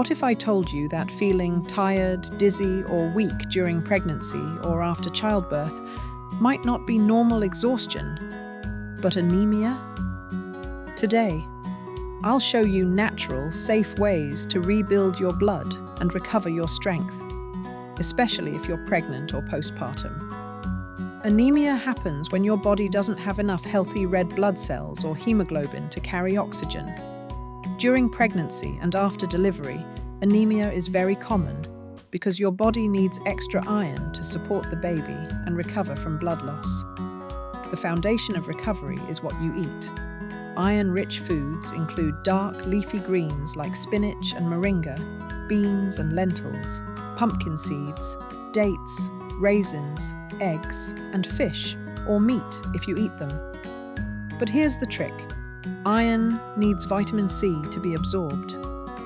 What if I told you that feeling tired, dizzy, or weak during pregnancy or after childbirth might not be normal exhaustion, but anemia? Today, I'll show you natural, safe ways to rebuild your blood and recover your strength, especially if you're pregnant or postpartum. Anemia happens when your body doesn't have enough healthy red blood cells or hemoglobin to carry oxygen. During pregnancy and after delivery, anemia is very common because your body needs extra iron to support the baby and recover from blood loss. The foundation of recovery is what you eat. Iron-rich foods include dark, leafy greens like spinach and moringa, beans and lentils, pumpkin seeds, dates, raisins, eggs, and fish, or meat if you eat them. But here's the trick. Iron needs vitamin C to be absorbed.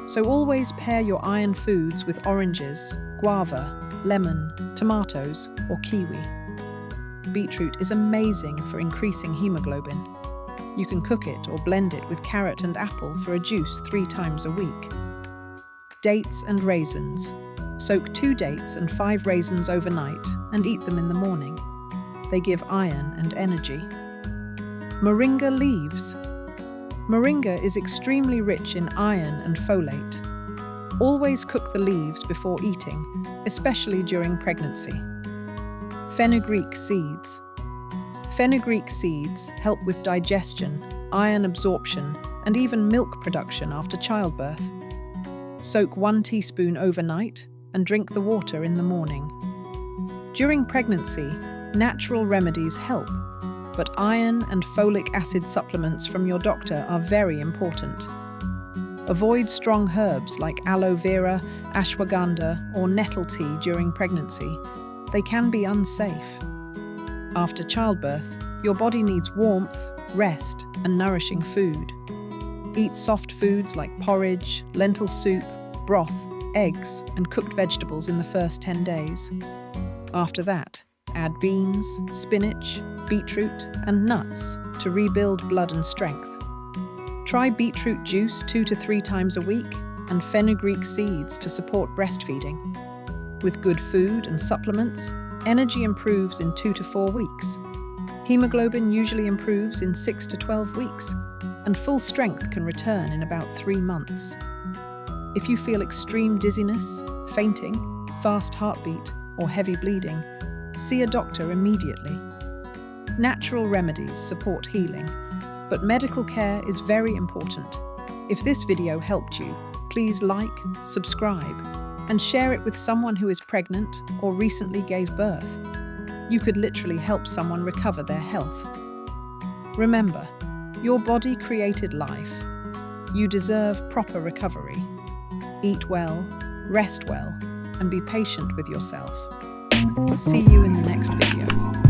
So always pair your iron foods with oranges, guava, lemon, tomatoes, or kiwi. Beetroot is amazing for increasing hemoglobin. You can cook it or blend it with carrot and apple for a juice 3 times a week. Dates and raisins. Soak 2 dates and 5 raisins overnight and eat them in the morning. They give iron and energy. Moringa leaves. Moringa is extremely rich in iron and folate. Always cook the leaves before eating, especially during pregnancy. Fenugreek seeds. Fenugreek seeds help with digestion, iron absorption, and even milk production after childbirth. Soak 1 teaspoon overnight and drink the water in the morning. During pregnancy, natural remedies help, but iron and folic acid supplements from your doctor are very important. Avoid strong herbs like aloe vera, ashwagandha, or nettle tea during pregnancy. They can be unsafe. After childbirth, your body needs warmth, rest, and nourishing food. Eat soft foods like porridge, lentil soup, broth, eggs, and cooked vegetables in the first 10 days. After that, add beans, spinach, beetroot, and nuts to rebuild blood and strength. Try beetroot juice 2 to 3 times a week and fenugreek seeds to support breastfeeding. With good food and supplements, energy improves in 2 to 4 weeks. Hemoglobin usually improves in 6 to 12 weeks, and full strength can return in about 3 months. If you feel extreme dizziness, fainting, fast heartbeat, or heavy bleeding, see a doctor immediately. Natural remedies support healing, but medical care is very important. If this video helped you, please like, subscribe, and share it with someone who is pregnant or recently gave birth. You could literally help someone recover their health. Remember, your body created life. You deserve proper recovery. Eat well, rest well, and be patient with yourself. See you in the next video.